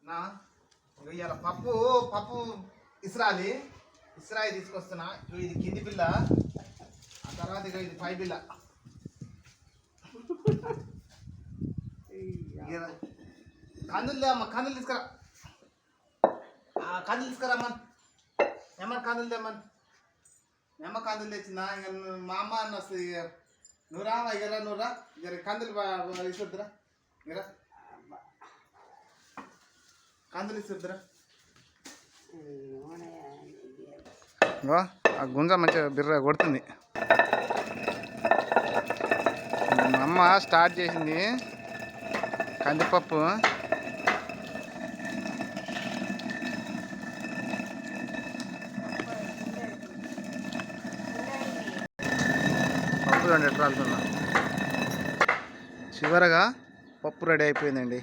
ఇవాళ పప్పు పప్పు ఇస్రాయి తీసుకొస్తున్నా. ఇది కింది పిల్ల, ఆ తర్వాత ఇక ఇది పై పిల్ల. కందులు అమ్మ, కందులు తీసుకురా, కందులు తీసుకురామ్మా. ఏమన్నా కందులు తెమ్మని, ఏమ్మ కందులు తెచ్చిందా? ఇంకా మా అమ్మ అన్న వస్తుంది. నువ్వు రా ఇగరా, నువ్వు రా ఇక కందులు ఇస్తుద్దురా. ఇరా కందులు ఇస్తుద్దురా. ఆ గుంజ మంచిగా బిర్ర కొడుతుంది. మా అమ్మ స్టార్ట్ చేసింది కందిపప్పు. పప్పు 2 ఎకరాలుతున్నా. చివరగా పప్పు రెడీ అయిపోయిందండి.